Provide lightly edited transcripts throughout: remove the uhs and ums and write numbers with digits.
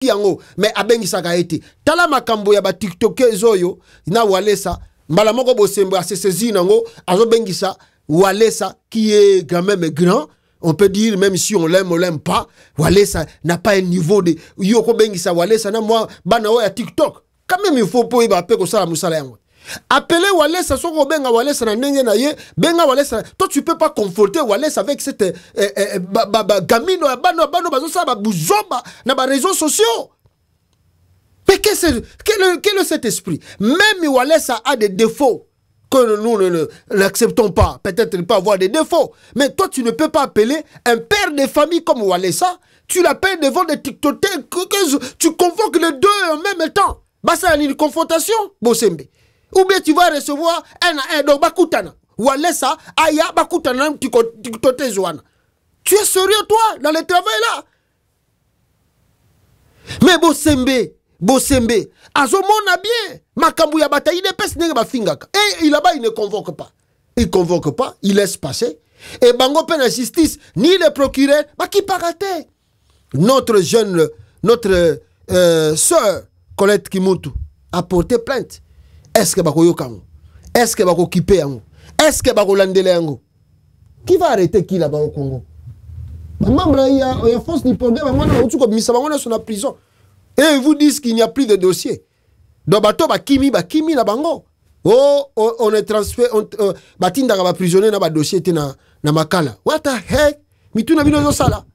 yango mais abengisaka ete tala makambo ya ba TikTok zoyo na Walesa mbala moko bosembo a saisi nango azo bengisa Walesa qui est quand même grand, on peut dire même si on l'aime pas, Walesa n'a pas un niveau de yoko bengisa Walesa na moi bana ya TikTok quand même il faut pas y appeler ça la musala yango. Appeler Walesa soko benga Walesa na ndenge na ye benga Walesa toi tu peux pas conforter Walesa avec cette gamino bano bazo sa ba buzoba na ba réseaux sociaux. Mais quel est cet esprit? Même Walesa a des défauts que nous n'acceptons pas. Peut-être il peut avoir des défauts, mais toi tu ne peux pas appeler un père de famille comme Walesa, tu l'appelles devant des TikTok, tu convoques les deux en même temps. Bah ça une confrontation, Bosembe. Ou bien tu vas recevoir un donc bakutana. Walesa aya bakutana TikTok zoana. Tu es sérieux toi dans le travail là? Mais Bosembe, azomona bien, makambu ya bataille de pes nenge bafingaka. Et là-bas il ne convoque pas. Il convoque pas, il laisse passer. Et bango pen la justice, ni le procureur, bah qui paraté. Notre jeune, notre sœur Colette Kimuntu a porté plainte. Est-ce que bako yokango? Est-ce que bako kipe yango? Est-ce que bako landele yango? Qui va arrêter qui là-bas au Congo? Membre il y a force du problème, on a tout comme ça, on est sur la prison. Et ils vous disent qu'il n'y a plus de dossier. Donc bato ba kimi na bango. Oh, on est transféré, batinda ba prisonnier na ba dossier te na makala. What the heck? Mituna bino sala.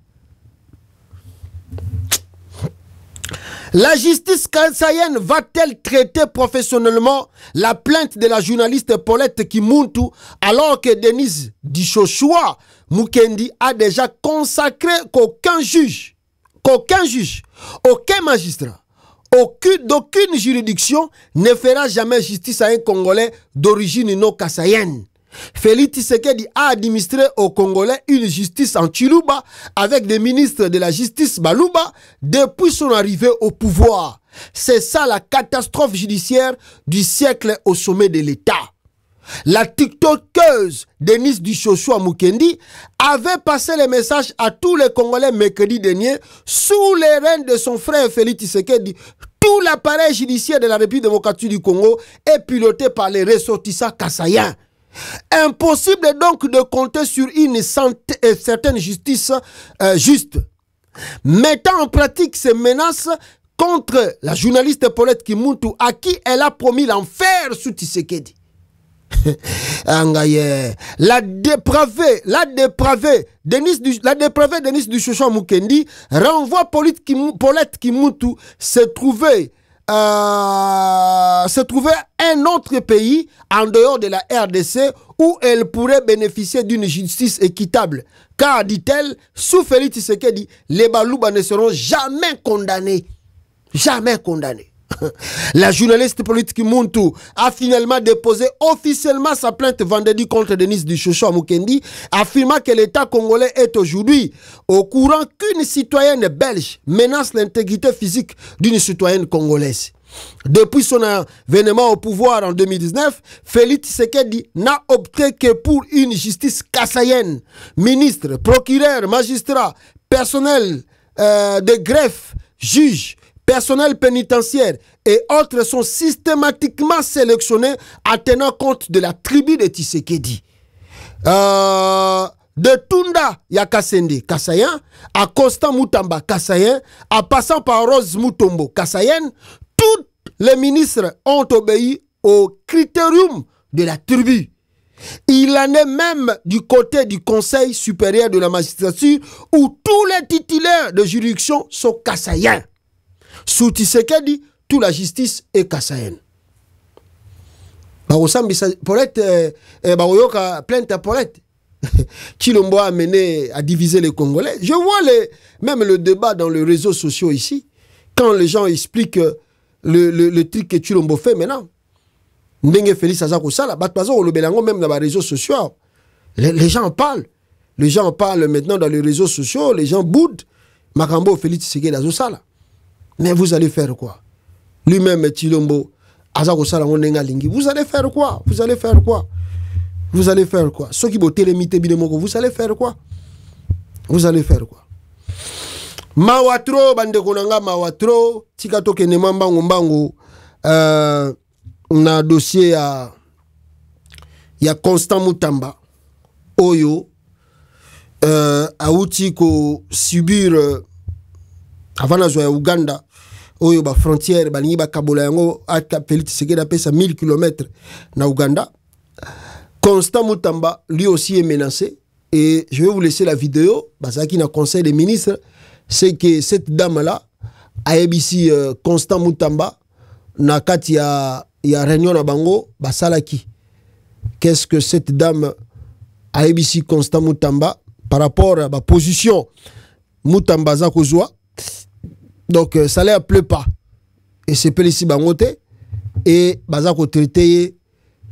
La justice kasaïenne va-t-elle traiter professionnellement la plainte de la journaliste Paulette Kimuntu alors que Denise Dishoshua Mukendi a déjà consacré qu'aucun juge, aucun magistrat, d'aucune juridiction ne fera jamais justice à un Congolais d'origine non kassaïenne. Félix Tshisekedi a administré aux Congolais une justice en Chiluba avec des ministres de la justice Baluba depuis son arrivée au pouvoir. C'est ça la catastrophe judiciaire du siècle au sommet de l'État. La TikTokeuse Denise Dishoshua Mukendi avait passé le message à tous les Congolais mercredi dernier sous les rênes de son frère Félix Tshisekedi. Tout l'appareil judiciaire de la République démocratique du Congo est piloté par les ressortissants kassaïens. Impossible donc de compter sur une certaine justice juste. Mettant en pratique ces menaces contre la journaliste Paulette Kimuntu à qui elle a promis l'enfer sous Tshisekedi. La dépravée Denise Dishoshua Mukendi renvoie Paulette Kimuntu se trouvait un autre pays en dehors de la RDC où elle pourrait bénéficier d'une justice équitable. Car, dit-elle, sous Félix Tshisekedi, les Balouba ne seront jamais condamnés. Jamais condamnés. La journaliste politique Kimuntu a finalement déposé officiellement sa plainte vendredi contre Denise Dishoshua Mukendi, affirmant que l'État congolais est aujourd'hui au courant qu'une citoyenne belge menace l'intégrité physique d'une citoyenne congolaise. Depuis son avènement au pouvoir en 2019, Félix Tshisekedi n'a opté que pour une justice kassaïenne. Ministres, procureurs, magistrats, personnel de greffe, juges, personnel pénitentiaire et autres sont systématiquement sélectionnés en tenant compte de la tribu de Tshisekedi. De Tunda Yakasende, Kassaïen, à Constant Moutamba, Kassaïen, en passant par Rose Mutombo, Kassaïenne, tous les ministres ont obéi au critérium de la tribu. Il en est même du côté du Conseil supérieur de la magistrature où tous les titulaires de juridiction sont Kassaïens. Sous Tshisekedi, toute la justice est kassaïenne. Paulette, plainte à Paulette. Chilombo a mené à diviser les Congolais. Je vois même le débat dans les réseaux sociaux ici, quand les gens expliquent le truc que Chilombo fait maintenant. Ndenge Félix Azako Sala, même dans les réseaux sociaux. Les gens en parlent. Les gens en parlent maintenant dans les réseaux sociaux, les gens boudent. Makambo Félix Tshisekedi Azako Sala. Mais vous allez faire quoi? Lui-même, Chilombo, Azako Sala, vous allez faire quoi? Vous allez faire quoi? Vous allez faire quoi? Ceux qui vous allez faire quoi? Vous allez faire quoi? Mawatro, bande konanga mawatro, tika toke ne mbango mbango, na dossier ya Constant Mutamba, Oyo, auti ko subir, avant na zoya Uganda, Oyo ba frontière, ba lingi ba kabola yango, aka Félix Tshisekedi a pesa 1000 km na Uganda. Constant Mutamba, lui aussi est menacé. Et je vais vous laisser la vidéo, parce qu'il y a un conseil des ministres, c'est que cette dame-là, a ici Constant Mutamba, na kati ya réunion na bango, basalaki. Qu'est-ce que cette dame a ici Constant Mutamba par rapport à ma position Mutamba za kozwa. Donc ça ne plaît pas. Et c'est pas ici bangote et bazako traité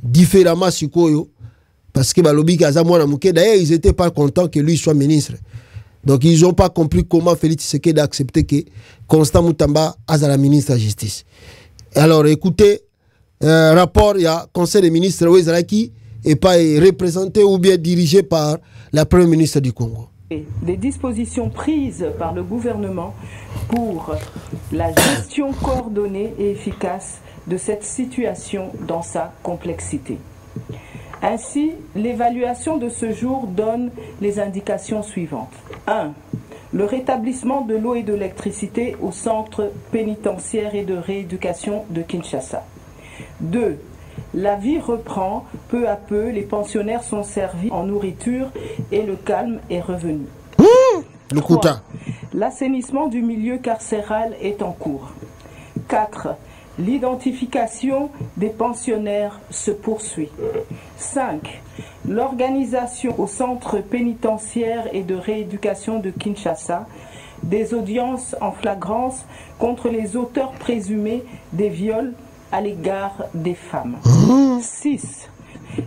différemment sikoyo parce que balobi kaza mwana muke. D'ailleurs ils étaient pas contents que lui soit ministre. Donc ils n'ont pas compris comment Félix Tshisekedi a accepté que Constant Mutamba a la ministre de la Justice. Alors écoutez, rapport, il y a Conseil des ministres qui n'est pas représenté ou bien dirigé par la Première ministre du Congo. Des dispositions prises par le gouvernement pour la gestion coordonnée et efficace de cette situation dans sa complexité. Ainsi, l'évaluation de ce jour donne les indications suivantes. 1. Le rétablissement de l'eau et de l'électricité au centre pénitentiaire et de rééducation de Kinshasa. 2. La vie reprend peu à peu, les pensionnaires sont servis en nourriture et le calme est revenu. 3. L'assainissement du milieu carcéral est en cours. 4. L'identification des pensionnaires se poursuit. 5. L'organisation au centre pénitentiaire et de rééducation de Kinshasa des audiences en flagrance contre les auteurs présumés des viols à l'égard des femmes. 6.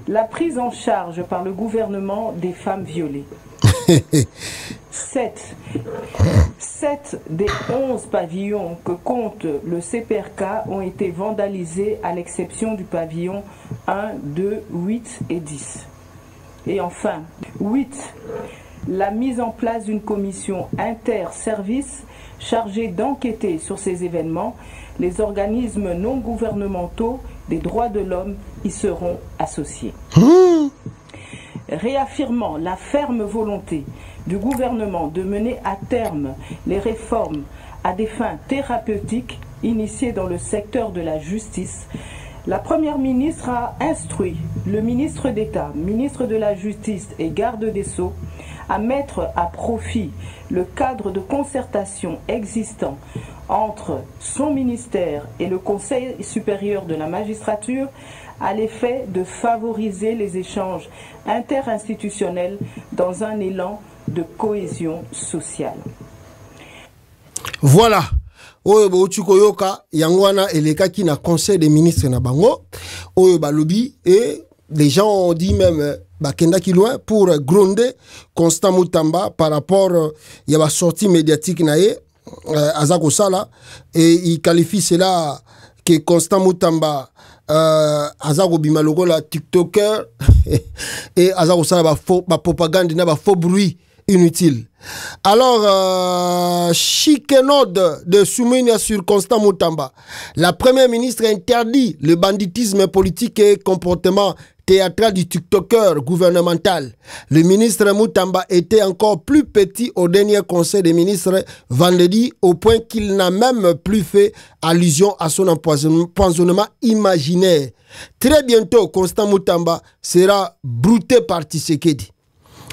La prise en charge par le gouvernement des femmes violées. 7. 7 des 11 pavillons que compte le CPRK ont été vandalisés à l'exception du pavillon 1, 2, 8 et 10. Et enfin, 8. La mise en place d'une commission inter-service chargée d'enquêter sur ces événements. Les organismes non gouvernementaux des droits de l'homme y seront associés. Réaffirmant la ferme volonté du gouvernement de mener à terme les réformes à des fins thérapeutiques initiées dans le secteur de la justice, la Première ministre a instruit le ministre d'État, ministre de la Justice et garde des Sceaux à mettre à profit le cadre de concertation existant entre son ministère et le Conseil supérieur de la magistrature à l'effet de favoriser les échanges interinstitutionnels dans un élan de cohésion sociale. Voilà. Oyo ba uchukoyoka yangwana eleka ki na conseil des ministres na bango. Oyo ba lobby et les gens ont dit même bakenda ki loin pour gronder Constant Mutamba par rapport ya ba sortie médiatique na ye azako sala et il qualifie cela que Constant Mutamba azako bima lokola TikToker et azako sala ba propagande na ba faux bruit inutile. Alors, chicanode de Soumenia sur Constant Mutamba. La première ministre interdit le banditisme politique et comportement théâtral du TikToker gouvernemental. Le ministre Mutamba était encore plus petit au dernier conseil des ministres vendredi, au point qu'il n'a même plus fait allusion à son empoisonnement imaginaire. Très bientôt, Constant Mutamba sera brouté par Tshisekedi.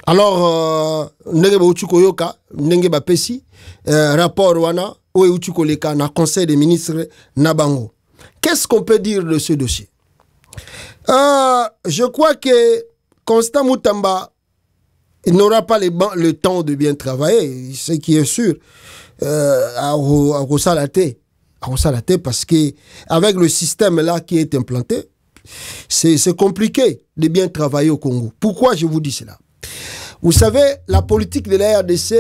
Alors, ndenge ba uchuko yoka, ndenge ba pesi, rapport wana, ou uchuko leka na conseil des ministres nabango. Qu'est-ce qu'on peut dire de ce dossier? Je crois que Constant Mutamba n'aura pas le temps de bien travailler, ce qui est sûr, à Rosalate, parce que avec le système là qui est implanté, c'est compliqué de bien travailler au Congo. Pourquoi je vous dis cela? Vous savez, la politique de la RDC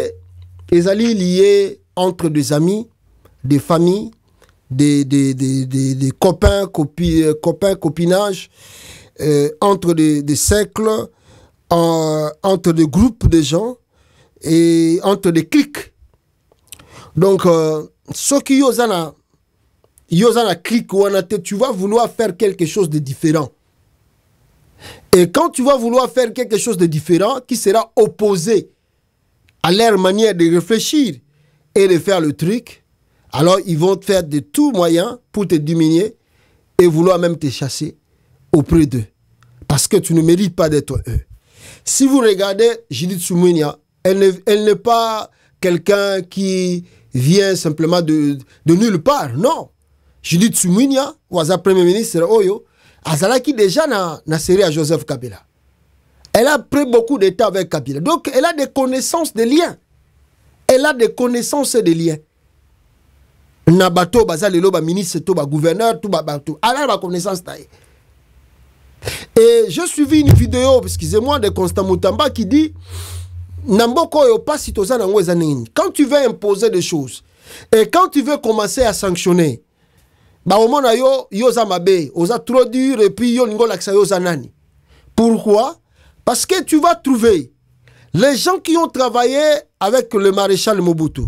est liée entre des amis, des familles, des copains, copinage, entre des cercles, entre des groupes de gens et entre des cliques. Donc, ce qui yozana clique, tu vas vouloir faire quelque chose de différent. Et quand tu vas vouloir faire quelque chose de différent, qui sera opposé à leur manière de réfléchir et de faire le truc, alors ils vont te faire de tout moyen pour te diminuer et vouloir même te chasser auprès d'eux. Parce que tu ne mérites pas d'être eux. Si vous regardez Judith Suminia, elle n'est pas quelqu'un qui vient simplement de nulle part. Non. Judith Suminia, Waza Premier ministre, Oyo, Azalaki déjà n'a serré à Joseph Kabila. Elle a pris beaucoup de temps avec Kabila. Donc, elle a des connaissances de liens. Elle a des connaissances de liens. Nabato, Bazalelo, ministre, gouverneur, tout bateau. Elle a la connaissance taille. Et je suivi une vidéo, excusez-moi, de Constant Moutamba qui dit quand tu veux imposer des choses et quand tu veux commencer à sanctionner, trop dur et puis pourquoi? Parce que tu vas trouver les gens qui ont travaillé avec le maréchal Mobutu.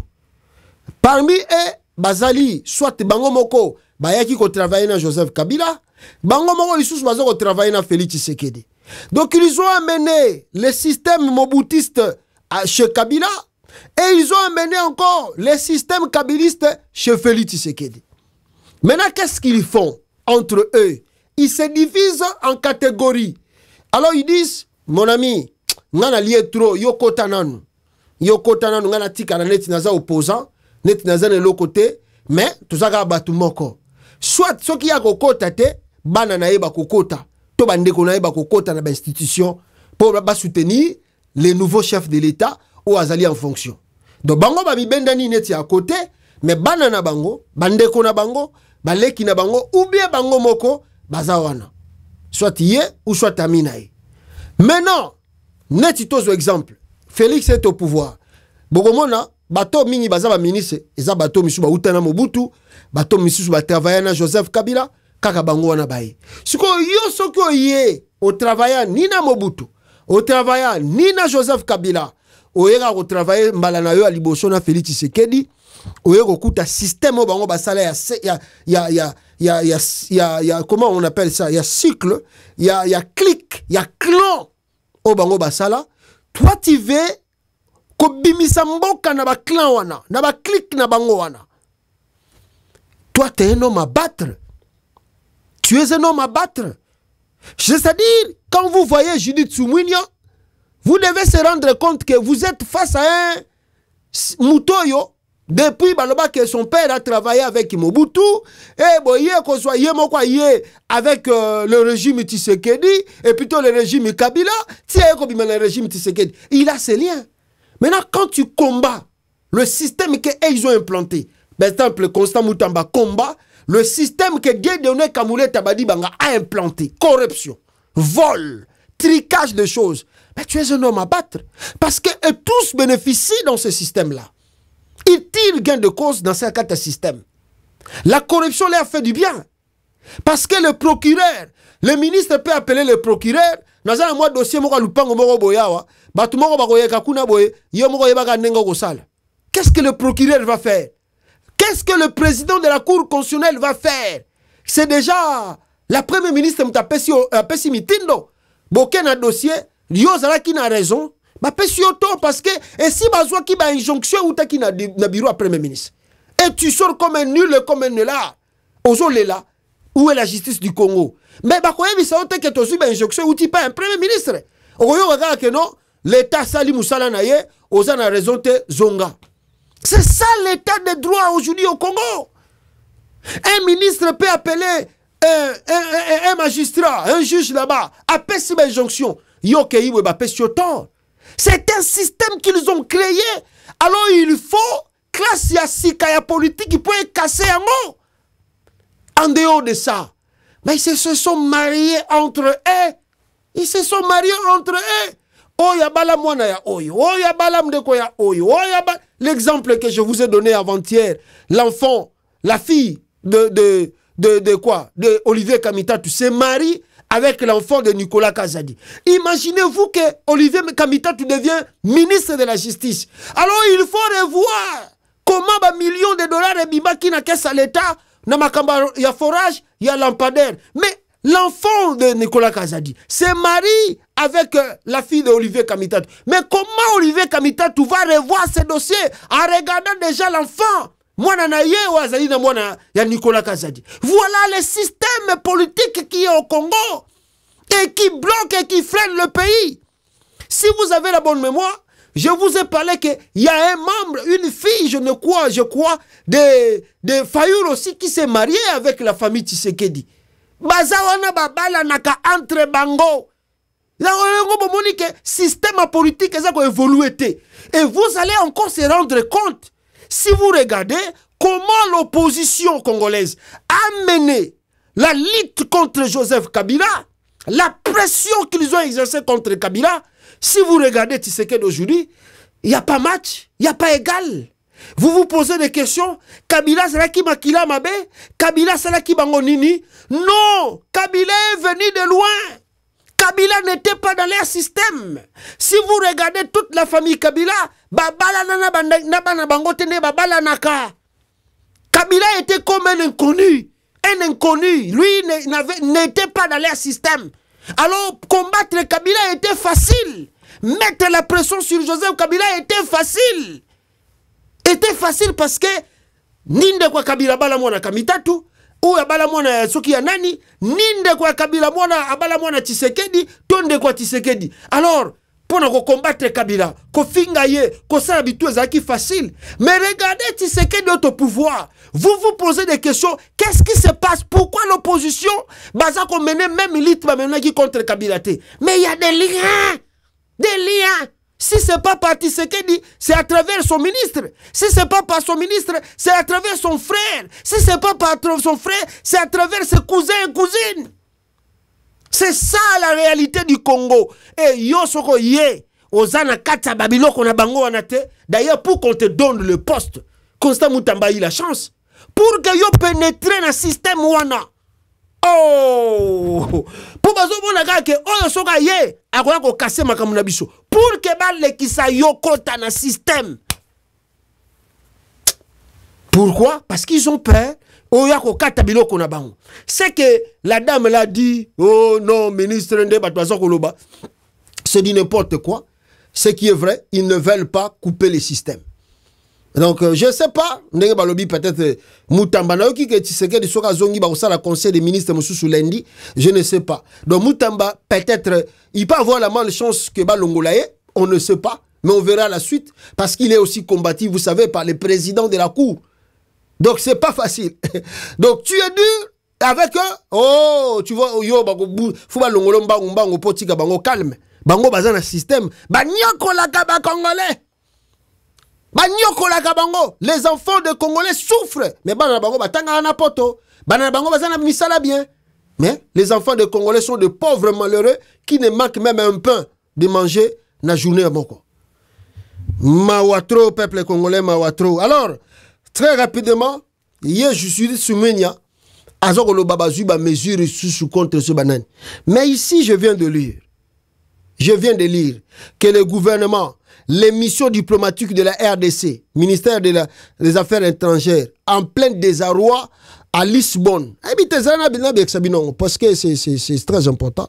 Parmi eux, Bazali, soit Bango Moko, Bayaki qui travaille avec Joseph Kabila, Bango Moko, ils sont travaillé avec Félix Tshisekedi. Donc ils ont amené le système mobutiste chez Kabila et ils ont amené encore le système kabiliste chez Félix Tshisekedi. Maintenant, qu'est-ce qu'ils font entre eux? Ils se divisent en catégories. Alors ils disent, mon ami, ngana lié trop, yokota nanu, ngana tika na net naza opposant, net naza ne l'autre côté, mais tout ça ga batu moko. Soit ceux qui a kokota te, bana na yeba kokota, to bande ko na yeba kokota na ba institution pour ba soutenir les nouveaux chefs de l'État ou azali en fonction. Donc bango ba mi bendani neti à côté, mais bana na bango, bande ko na bango, baleki na bango ou bien bango moko bazawana. Soit yé ou soit aminaï. Maintenant, neti tozo exemple, Félix est au pouvoir. Bogomona bato mingi bazaba ministre, eza bato misu ba utana Mobutu, bato misu ba travailler na Joseph Kabila, kaka bango wana baye. Siko yo soko yé au travailler ni na Mobutu, au travailler ni na Joseph Kabila, au yega au travailler mbalana yo a liboso na Félix Tshisekedi, au yega kuta système au bango basala ya comment on appelle ça, il y a cycle, il y a clique, il y a clan au bango basala. Toi tu veux ko bimisa mboka na ba clan wana, na ba clique na bango wana. Toi tu es un homme à battre. Tu es un homme à battre. C'est-à-dire, quand vous voyez Judith Suminia, vous devez se rendre compte que vous êtes face à un Mutoyo. Depuis Baloba que son père a travaillé avec Mobutu, et boye qu'on soit avec le régime Tshisekedi, et plutôt le régime Kabila, le régime Tshisekedi. Il a ses liens. Maintenant, quand tu combats le système qu'ils ont implanté, par exemple, Constant Moutamba combat le système que Dieudonné Kamoulé Tabadi Banga a implanté, corruption, vol, tricage de choses, mais tu es un homme à battre. Parce que tous bénéficient dans ce système-là. Ils tirent gain de cause dans ce cas de système. La corruption leur fait du bien. Parce que le procureur, le ministre peut appeler le procureur, dans un mois dossier, qu'est-ce que le procureur va faire? Qu'est-ce que le président de la Cour constitutionnelle va faire? C'est déjà la première ministre Mpesi Mitindo. Boken a dossier, Yozala qui n'a raison, parce que, et si Bazoua qui a une injonction ou qui n'a bureau à premier ministre, et tu sors comme un nul, comme un là, là, où est la justice du Congo? Mais que tu as une injonction ou tu pas un premier ministre. Regarde que non, l'État Sali Moussala Naye, Ozan a raison de Zonga. C'est ça l'état de droit aujourd'hui au Congo. Un ministre peut appeler un magistrat, un juge là-bas, appeler une injonction. C'est un système qu'ils ont créé. Alors il faut classe ya politique qui peut casser un mot. En dehors de ça, mais ils se sont mariés entre eux. Ils se sont mariés entre eux. L'exemple que je vous ai donné avant-hier, l'enfant, la fille de quoi? De Olivier Kamitatu se marie avec l'enfant de Nicolas Kazadi. Imaginez-vous que Olivier Kamitatu devient ministre de la Justice. Alors il faut revoir Comment ba millions de dollars et bima qui na caisse à l'État, na makamba ya forage, ya lampadaire. Mais l'enfant de Nicolas Kazadi se marie avec la fille d'Olivier Kamitatou. Mais comment Olivier Kamitatou va revoir ce dossier en regardant déjà l'enfant? Mwana na ye wazali na mwana ya Nicolas Kazadi. Voilà le système politique qui est au Congo et qui bloque et qui freine le pays. Si vous avez la bonne mémoire, je vous ai parlé qu'il y a un membre, une fille, je crois, de Fayoul aussi qui s'est mariée avec la famille Tshisekedi. Bazawana babala naka entre bango. Le système politique a évolué. Et vous allez encore se rendre compte, si vous regardez, comment l'opposition congolaise a mené la lutte contre Joseph Kabila, la pression qu'ils ont exercée contre Kabila. Si vous regardez Tshisekedi aujourd'hui, il n'y a pas match, il n'y a pas égal. Vous vous posez des questions. Kabila, c'est là qui makila mabe? Kabila, c'est là qui bangonini? Non, Kabila est venu de loin. Kabila n'était pas dans leur système. Si vous regardez toute la famille Kabila, babala nana bangotene babala naka. Kabila était comme un inconnu. Un inconnu. Lui n'était pas dans leur système. Alors, combattre Kabila était facile. Mettre la pression sur Joseph Kabila était facile. Était facile parce que ninde kwa Kabila bala mwana Kamitatou ou abala mwana soki ya nani, ninde kwa Kabila mwana abala mwana Tshisekedi, tonde kwa Tshisekedi. Alors, pour combattre Kabila, ko finga ye, ko sala bitu ezaki facile. Mais regardez Tshisekedi au pouvoir. Vous vous posez des questions. Qu'est-ce qui se passe? Pourquoi l'opposition baza ko mener même lutte contre Kabila? Mais il y a des liens. Des liens. Si ce n'est pas par Tshisekedi, c'est à travers son ministre. Si ce n'est pas par son ministre, c'est à travers son frère. Si ce n'est pas par son frère, c'est à travers ses cousins et cousines. C'est ça la réalité du Congo. Et yo soko ye, ozana kata babilo kona bango anate. D'ailleurs, pour qu'on te donne le poste, Constant Mutamba a eu la chance. Pour que yo pénètre dans le système wana. Oh! Pour que oyo soka ye, akoya ko kase makamu na biso. Pour que bale kisa yo kota na système. Pourquoi? Parce qu'ils ont peur. C'est que la dame l'a dit, oh non, ministre Ndé Batouazo Koloba, c'est dit n'importe quoi. Ce qui est vrai, ils ne veulent pas couper le système. Donc, je ne sais pas, peut-être Moutamba, la conseil des ministres Moussou lundi, je ne sais pas. Donc, Moutamba, peut-être, il peut avoir la malchance que Balongolaye, on ne sait pas, mais on verra la suite, parce qu'il est aussi combattu, vous savez, par le président de la Cour. Donc, c'est pas facile. Donc, tu es dur avec eux. Oh, tu vois, yo, faut pas l'ongolomba, potika, bango calme. Bango bazana système. Banyoko la kaba congolais. Banyoko la kabango. Les enfants de Congolais souffrent. Mais banana bango batanga na poto. Banana bango bazana misala bien. Mais les enfants de Congolais sont de pauvres malheureux qui ne manquent même un pain de manger la journée à Moko. Mawatro, peuple congolais, Mawatro. Alors, très rapidement, hier, je suis dit Soumenia, Azokolo Babazuba mesure sous contre ce banane. Mais ici, je viens de lire que le gouvernement, les missions diplomatiques de la RDC, ministère des Affaires étrangères, en plein désarroi à Lisbonne. Parce que c'est très important.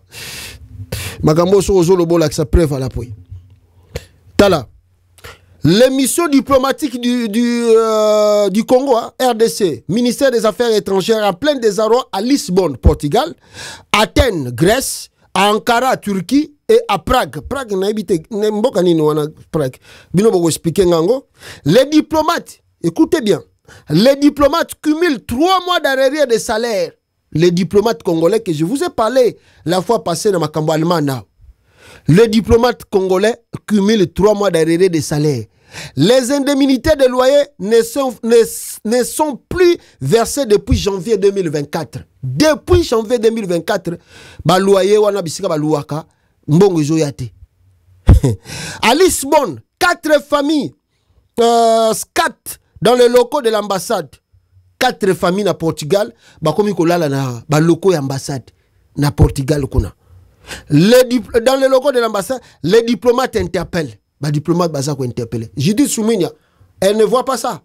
Magambo Sozolo la preuve à l'appui. Tala. Les missions diplomatiques du Congo, hein, RDC, ministère des Affaires étrangères, en plein désarroi à Lisbonne, Portugal, Athènes, Grèce, à Ankara, Turquie et à Prague. Prague, les diplomates, écoutez bien, les diplomates cumulent 3 mois d'arriérés de salaire. Les diplomates congolais que je vous ai parlé la fois passée dans ma cambo allemand. Les diplomates congolais cumulent 3 mois d'arriérés de salaire. Les indemnités de loyer ne sont plus versées depuis janvier 2024. Depuis janvier 2024, ba loyer wana bisika ba luaka mbongo zoyate. À Lisbonne, 4 familles scat dans les locaux de l'ambassade. 4 familles na Portugal, ba komi kolala na ba locaux d'ambassade na Portugal kuna. Dans les locaux de l'ambassade, les diplomates interpellent. Les diplomates interpellent. J'ai dit Soumenia, elle ne voit pas ça.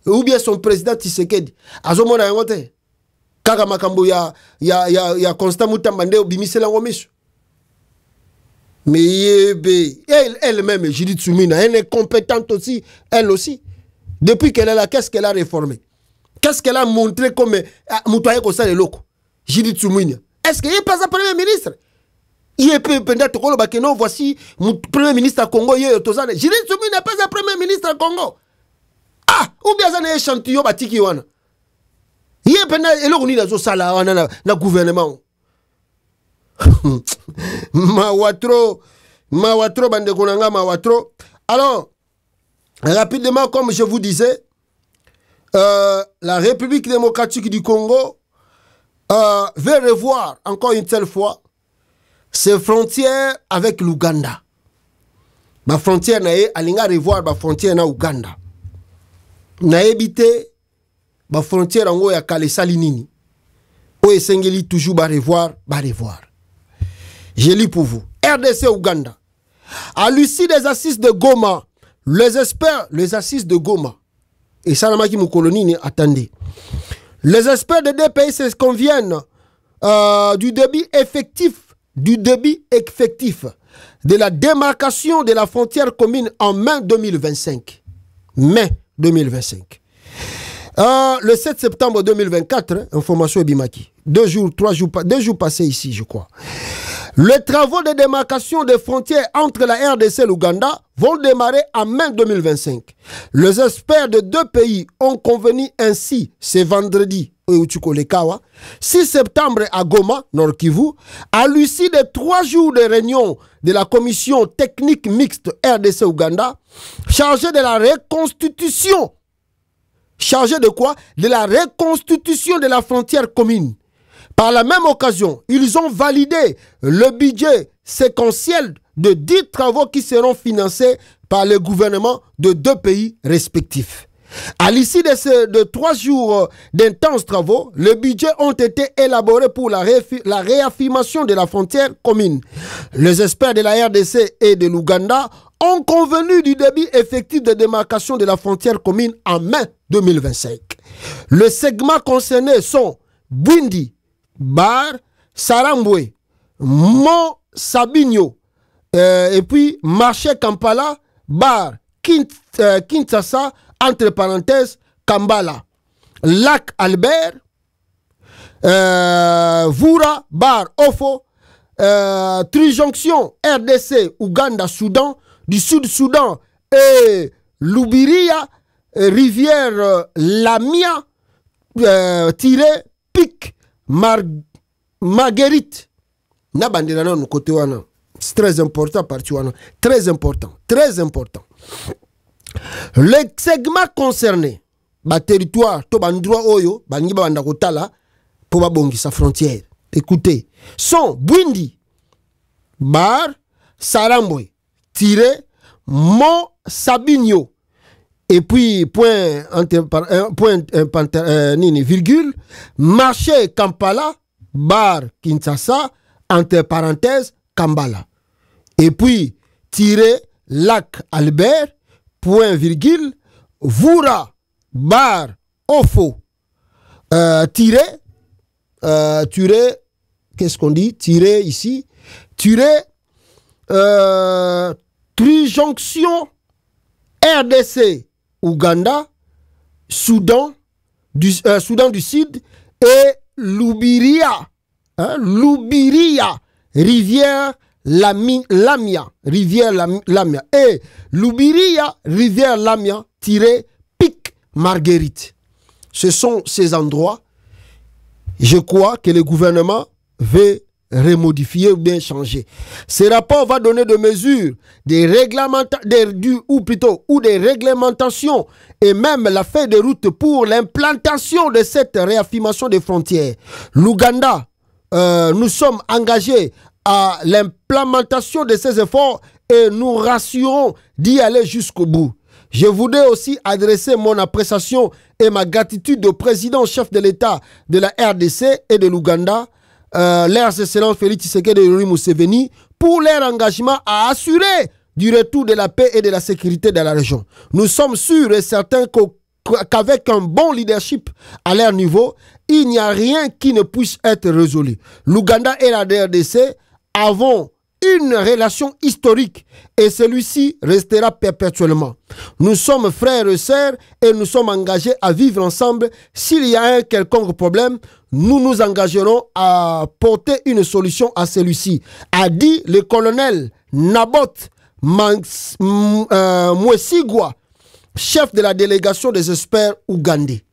ou bien son président Tshisekedi azomona yango te kaka makambo ya Constant Mutamba nde bimisela ngomiso. Mais elle-même, Judith Soumina, elle est compétente aussi, elle aussi. Depuis qu'elle est là, qu'est-ce qu'elle a réformé? Qu'est-ce qu'elle a montré comme Moutaye Kosa le loco? Judith Soumina. Est-ce qu'il n'est pas un premier ministre? Il est peut-être non, voici mon premier ministre à Congo. Judith Soumina n'est pas un premier ministre à Congo. Ah, ou bien ça n'est échantillon batiki wana. Il est peut-être le gouvernement. Mawatro bande konanga mawatro. Alors rapidement, comme je vous disais, la République démocratique du Congo veut revoir encore une telle fois ses frontières avec l'Ouganda. Ma frontière nae alinga revoir ma frontière na Ouganda. Na ebité ma frontière ango ya Kalesali nini. O esengeli toujours ba revoir. Je lis pour vous. RDC Ouganda. À l'issue des assises de Goma, les assises de Goma, et ça n'a qui mon colonie, attendez. Les experts des deux pays se conviennent du débit effectif de la démarcation de la frontière commune en mai 2025. Mai 2025. Le 7 septembre 2024, information Bimaki. 2 jours passés ici, je crois. Les travaux de démarcation des frontières entre la RDC et l'Ouganda vont démarrer en mai 2025. Les experts de deux pays ont convenu ainsi ce vendredi 6 septembre à Goma, Nord Kivu, à l'issue de 3 jours de réunion de la commission technique mixte RDC-Ouganda, chargée de la reconstitution. Chargée de quoi? De la reconstitution de la frontière commune. Par la même occasion, ils ont validé le budget séquentiel de 10 travaux qui seront financés par le gouvernement de deux pays respectifs. À l'issue de 3 jours d'intenses travaux, les budgets ont été élaborés pour la réaffirmation de la frontière commune. Les experts de la RDC et de l'Ouganda ont convenu du débit effectif de démarcation de la frontière commune en mai 2025. Les segments concernés sont Bwindi, Bar, Sarambwe, Mont Sabinyo, et puis Marché Kampala, Bar, Kinshasa, entre parenthèses, Kambala, Lac Albert, Voura, Bar, Ofo, Trijonction, RDC, Ouganda, Soudan, du Sud-Soudan et Loubiria, rivière Lamia, tiré Pic, Marguerite. C'est très important, très important, très important. Les segments concernés, territoire, oyo, sa frontière, écoutez, sont Bwindi, Bar, Sarambwe, tiré, Mont Sabinyo, et puis virgule, Marché Kampala, Bar Kinshasa, entre parenthèses, Kambala. Et puis, tiré, Lac Albert, point virgule, Voura, Bar, Ofo, tiré, qu'est-ce qu'on dit? Tiré ici, tiré, Trijonction, RDC, Ouganda, Soudan du Sud et Loubiria, rivière Lamia, rivière Lamia, et Loubiria, rivière Lamia, tiré Pic Marguerite. Ce sont ces endroits, je crois, que le gouvernement veut remodifier ou bien changer. Ce rapport va donner des mesures, des réglementations et même la feuille de route pour l'implantation de cette réaffirmation des frontières. L'Ouganda, nous sommes engagés à l'implémentation de ces efforts et nous rassurons d'y aller jusqu'au bout. Je voudrais aussi adresser mon appréciation et ma gratitude au président chef de l'État de la RDC et de l'Ouganda, leurs excellences Félix Tshisekedi et Yoweri Museveni, pour leur engagement à assurer du retour de la paix et de la sécurité dans la région. Nous sommes sûrs et certains qu'avec un bon leadership à leur niveau, il n'y a rien qui ne puisse être résolu. L'Ouganda et la RDC avons une relation historique et celui-ci restera perpétuellement. Nous sommes frères et sœurs et nous sommes engagés à vivre ensemble. S'il y a un quelconque problème, nous nous engagerons à porter une solution à celui-ci, a dit le colonel Naboth Mwesigwa, chef de la délégation des experts ougandais.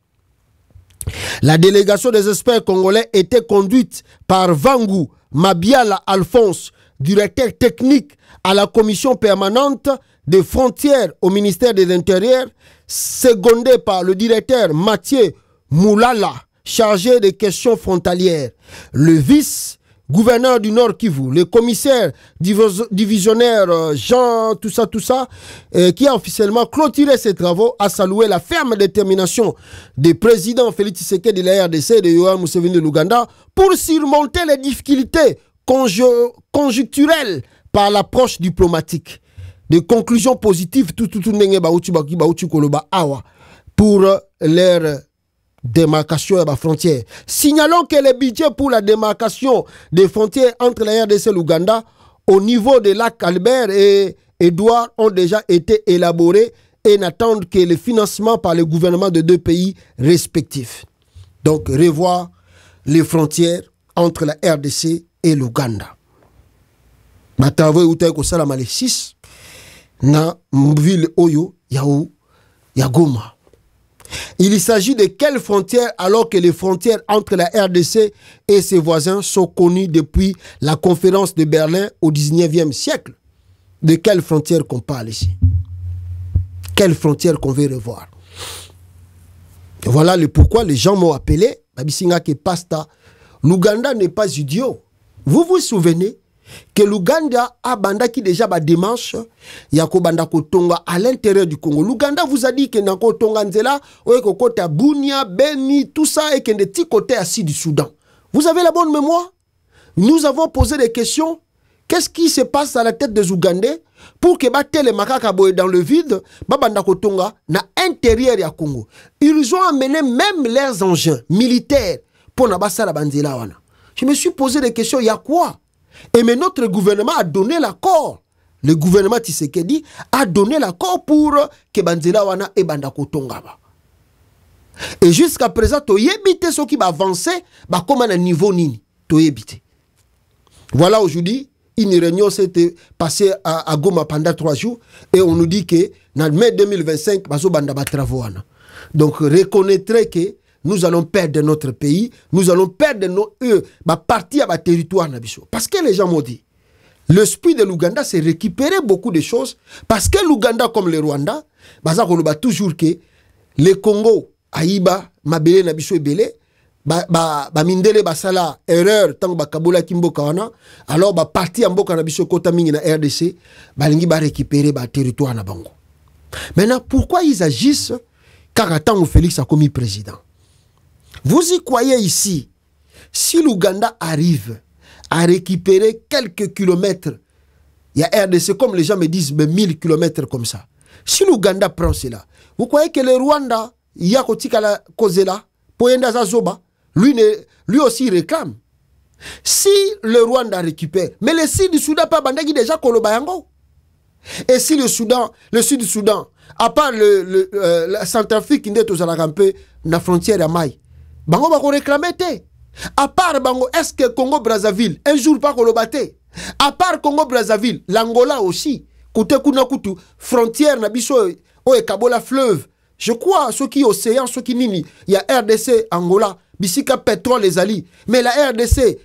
La délégation des experts congolais était conduite par Vangu Mabiala Alphonse, directeur technique à la commission permanente des frontières au ministère de l'Intérieur, secondé par le directeur Mathieu Moulala, chargé des questions frontalières, le vice-gouverneur du Nord Kivu, le commissaire divisionnaire Jean tout ça, qui a officiellement clôturé ses travaux, a salué la ferme détermination des présidents Félix Tshisekedi de la RDC et de Yoweri Museveni de l'Ouganda pour surmonter les difficultés conjoncturelles par l'approche diplomatique. Des conclusions positives pour leur démarcation et la frontière. Signalons que les budgets pour la démarcation des frontières entre la RDC et l'Ouganda au niveau des lacs Albert et Édouard ont déjà été élaborés et n'attendent que le financement par le gouvernement de deux pays respectifs. Donc, revoir les frontières entre la RDC et l'Ouganda. Batavo utay ko sala male 6 na ville Oyo ya Goma. Il s'agit de quelles frontières alors que les frontières entre la RDC et ses voisins sont connues depuis la conférence de Berlin au 19e siècle? De quelles frontières qu'on parle ici? Quelles frontières qu'on veut revoir? Et voilà le pourquoi les gens m'ont appelé Babisinga ke pasta. L'Ouganda n'est pas idiot. Vous vous souvenez que l'Ouganda a bandaki déjà ba démarche ya ko banda ko tonga à l'intérieur du Congo. L'Ouganda vous a dit que na ko tonga nzela o ko kota Bunia, Beni, tout ça et que de petit côté assis du Soudan. Vous avez la bonne mémoire? Nous avons posé des questions. Qu'est-ce qui se passe à la tête des Ougandais pour que les makaka boye dans le vide, banda ko tonga na intérieur ya Congo. Ils ont amené même leurs engins militaires pour na basala banzela wana. Je me suis posé des questions, il y a quoi? Et mais notre gouvernement a donné l'accord. Le gouvernement Tshisekedi a donné l'accord pour que Banzela wana et Bandako Tongaba. Et jusqu'à présent, tu yébite ce qui va avancer, comme à un niveau nini. Tu yébite. Voilà aujourd'hui, une réunion s'est passée à Goma pendant 3 jours et on nous dit que en mai 2025, bazo banda ba travaux wana. Donc reconnaîtrez que nous allons perdre notre pays, nous allons perdre nos partie à notre territoire. Parce que les gens m'ont dit, l'esprit de l'Ouganda, c'est récupérer beaucoup de choses. Parce que l'Ouganda, comme le Rwanda, toujours que le Congo, Aïba, Mabele, Nabiso et Belé, mindele basala erreur tant ba kabola kimboka wana alors parti en boka Nabiso kota mingi na RDC balingi ba récupérer ba territoire na bango. Maintenant, pourquoi ils agissent car attend Félix a commis président? Vous y croyez ici, si l'Ouganda arrive à récupérer quelques kilomètres, il y a RDC, comme les gens me disent, mais 1000 kilomètres comme ça. Si l'Ouganda prend cela, vous croyez que le Rwanda, il y a Kotikala Kozela, Poyenda Zazoba, lui aussi réclame. Si le Rwanda récupère, mais le sud du Soudan, pas Bandagi déjà Kolobayango. Et si le sud du Soudan, à part la Centrafrique qui est aux Alarampé, la frontière à Maï, Bango va réclamer. À part Bango, est-ce que Congo-Brazzaville, un jour pas qu'on le battait? À part Congo-Brazzaville, l'Angola aussi, côté Kunakutu, frontière, Nabiso, et Kabola fleuve. Je crois, ceux qui océan, ceux qui nini, il y a RDC, Angola, Bissika pétrole, les alliés. Mais la RDC,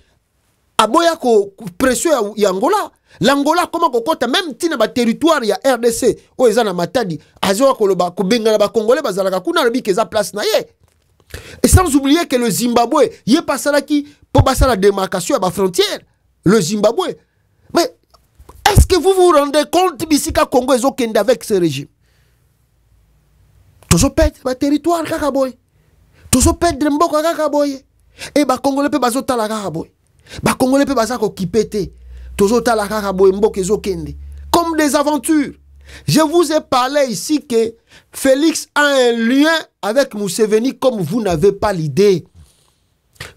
Aboya ko précieux ya Angola. L'Angola, comment qu'on compte, même tina ba territoire, il y a RDC, oh, ils en a matadi, Azoa Koloba, Kobenga, ba Congolais, Bazalaka, Kuna, Rabi, Keza place naye. Et sans oublier que le Zimbabwe, il y a pas ça qui pour passer la démarcation à la frontière. Le Zimbabwe. Mais est-ce que vous vous rendez compte Bissika Congo est aucun avec ce régime? Toujours perdre le territoire kakaboy. Toujours perdre mboka kakaboy. Et ba Congolais peut bazo tala kakaboy. Ba Congolais peut baza ko kipete. Toujours tala kakaboy mboka ezokende. Comme des aventures. Je vous ai parlé ici que Félix a un lien avec Museveni comme vous n'avez pas l'idée.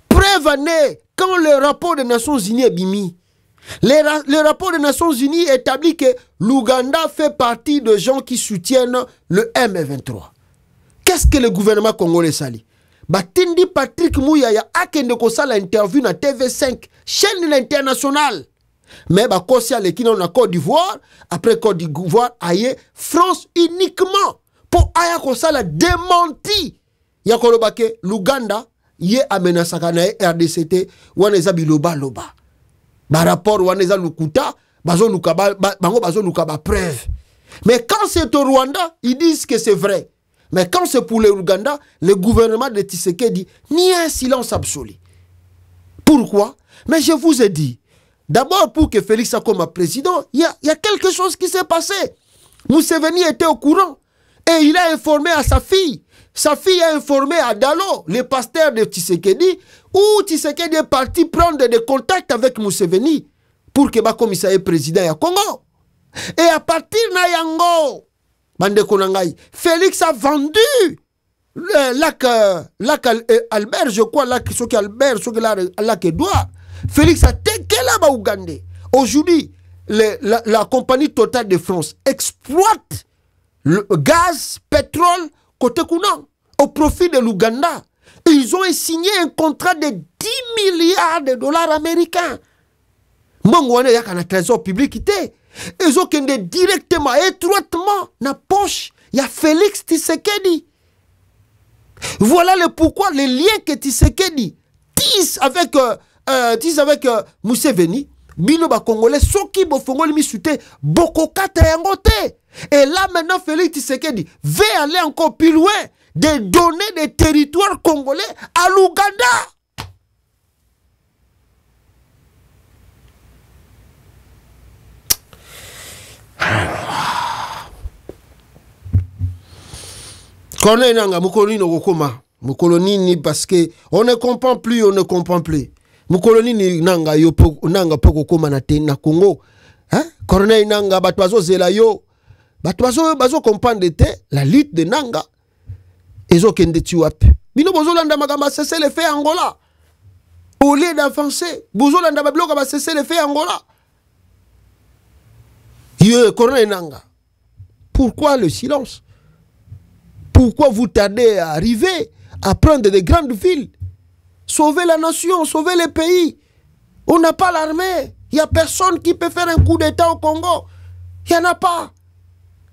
Prévenez quand le rapport des Nations Unies est bimi. Le rapport des Nations Unies établit que l'Ouganda fait partie de gens qui soutiennent le M23. Qu'est-ce que le gouvernement congolais sali? Batindi Patrick Mouyaya a kende kosala interview na TV5, chaîne internationale. Mais bakosia le kino na Côte d'Ivoire, après Côte d'Ivoire, aye France uniquement pour aya kosala démenti. Yakolobake l'Ouganda ye amenasaka na RDCT waneza biloba loba. Ba rapport waneza lukuta bazo luka bango bazo luka ba preuve. Mais quand c'est au Rwanda, ils disent que c'est vrai. Mais quand c'est pour le Ouganda, le gouvernement de Tshisekedi nie un silence absolu. Pourquoi? Mais je vous ai dit, d'abord pour que Félix soit comme président, il y a quelque chose qui s'est passé. Museveni était au courant et il a informé à sa fille. Sa fille a informé à Dalo, le pasteur de Tshisekedi, où Tshisekedi est parti prendre des contacts avec Museveni pour que le président du Congo. Et à partir de Yango, Félix a vendu lac Albert, je crois, lac Albert, lac Edouard. Félix a téké là-bas Ougandais. Aujourd'hui, la compagnie Total de France exploite le gaz, pétrole, côté Kounan, au profit de l'Ouganda. Ils ont signé un contrat de 10 milliards de dollars américains. Mongouane yak un trésor public. Ils ont kende directement, étroitement, dans la poche. Il y a Félix Tshisekedi. Voilà le pourquoi, les liens que Tshisekedi tisse avec Museveni. Bino ba Congolais, soki bo fongoli mi sute, boko kata yangote. Et là maintenant, Félix Tshisekedi veut aller encore plus loin, de donner des territoires congolais à l'Ouganda. Parce que on ne comprend plus, on ne comprend plus. Mukoloni ni nanga yo nanga poko koma na te na Congo. Hein? Corneille nanga batwazo zela yo. Batwazo bazo comprendre te la lutte de nanga. Ezo kende tuap. Bino bozo landa magamba cesser les faits Angola. Au lieu d'avancer, bozo landa babloka ba cesser les faits Angola. Yo Corneille nanga. Pourquoi le silence? Pourquoi vous tardez à arriver à prendre des grandes villes? Sauver la nation, sauver le pays. On n'a pas l'armée. Il n'y a personne qui peut faire un coup d'État au Congo. Il n'y en a pas.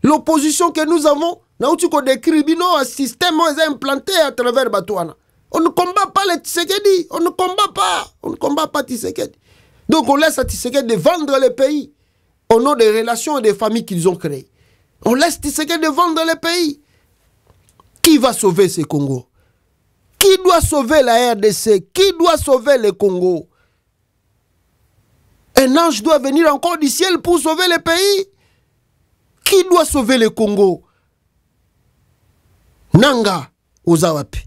L'opposition que nous avons, un système implanté à travers Batouana. On ne combat pas les Tshisekedi. On ne combat pas. On ne combat pas Tshisekedi. Donc on laisse à Tshisekedi de vendre le pays au nom des relations et des familles qu'ils ont créées. On laisse Tshisekedi de vendre le pays. Qui va sauver ce Congo? Qui doit sauver la RDC? Qui doit sauver le Congo? Un ange doit venir encore du ciel pour sauver le pays. Qui doit sauver le Congo? Nanga Ozawapi.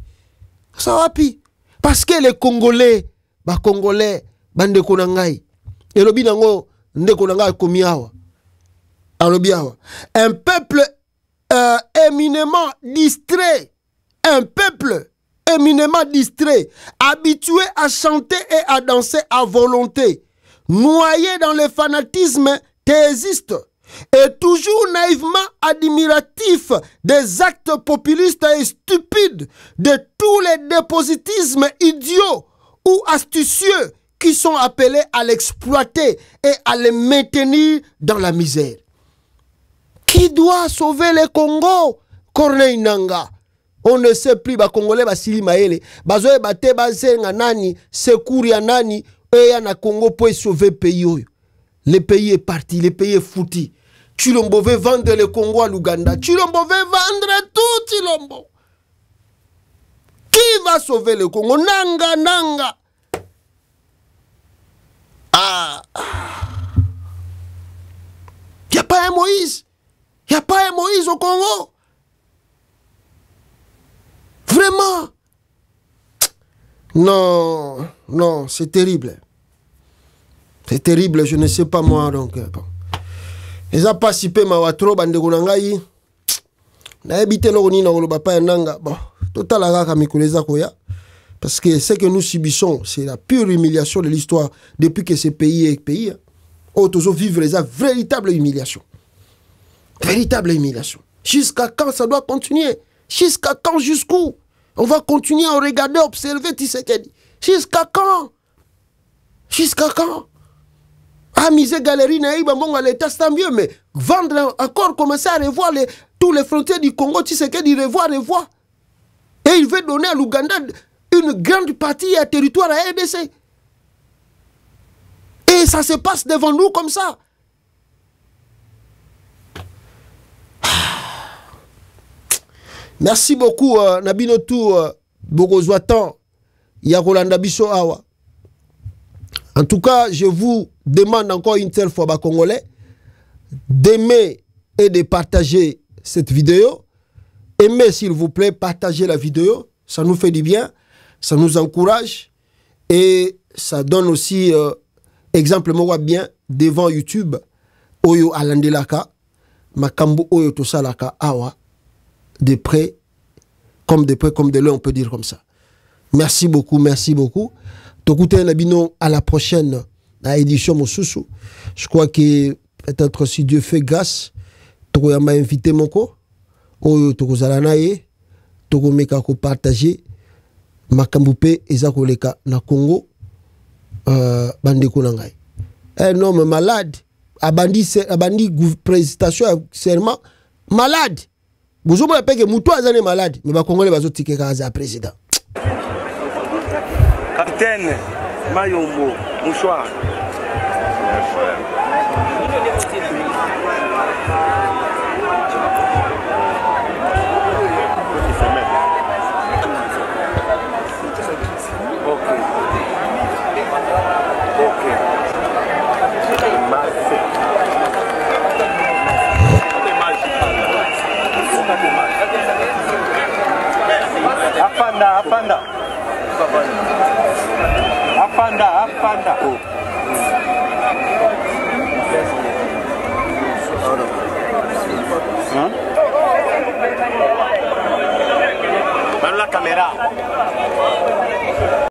Ozawapi. Parce que les Congolais, bande konangai. Et le binango, nde konangai komiawa. Un peuple éminemment distrait. Un peuple éminemment distrait, habitué à chanter et à danser à volonté, noyé dans le fanatisme théiste et toujours naïvement admiratif des actes populistes et stupides de tous les dépositismes idiots ou astucieux qui sont appelés à l'exploiter et à le maintenir dans la misère. Qui doit sauver le Congo? Corneille Nanga. On ne sait plus, les Congolais, Basili Maele, Bazoé Bate, Bazenga Nani, Secours ya Nani, et na Congo pour sauver le pays. Le pays est parti, le pays est foutu. Chilombo veut vendre le Congo à l'Ouganda. Chilombo veut vendre tout, Chilombo. Qui va sauver le Congo? Nanga, Nanga. Ah. Il n'y a pas un Moïse. Il n'y a pas un Moïse au Congo. Vraiment. Non, non, c'est terrible. C'est terrible, je ne sais pas moi. Donc, bon. eza pasi pe mawatro bandeko na ngai na ebite loko ni na koloba pa nanga bon total kaka mikolo eza koya parce que ce que nous subissons c'est la pure humiliation de l'histoire depuis que ce pays est pays oh toujours vivre les véritable humiliation jusqu'à quand ça doit continuer jusqu'à quand jusqu'où on va continuer à regarder observer Tshisekedi jusqu'à quand ah, misé galerie naïba mbongo l'état c'est mieux, mais vendre encore, commencer à revoir tous les frontières du Congo, tu sais qu'il revoir. Et il veut donner à l'Ouganda une grande partie à territoire à RDC. Et ça se passe devant nous comme ça. Merci beaucoup, Nabino Tour, Bogozwatan, Yakolanda Biso Awa. En tout cas, je vous demande encore une seule fois, Congolais, d'aimer et de partager cette vidéo. Aimez, s'il vous plaît, partagez la vidéo. Ça nous fait du bien, ça nous encourage et ça donne aussi, exemple, moi bien, devant YouTube, Oyo Alandelaka, Makambo Oyo Tosalaka Awa, de près, comme de loin, on peut dire comme ça. Merci beaucoup, merci beaucoup. Tokouté Nabino, à la prochaine édition Mosusu. Je crois que peut-être si Dieu fait grâce, Toko m'a invité mon co, Oyo Toko Zalanaye, Toko Meka ko partager, Makamboupe, Ezakoleka na Congo, Bandeko Nangai. Un homme malade, abandi présentation, serment, malade. Vous avez dit que Moutou est malade, mais les Congolais vont tirer le président. Capitaine Mayombo, bonsoir. Apanda.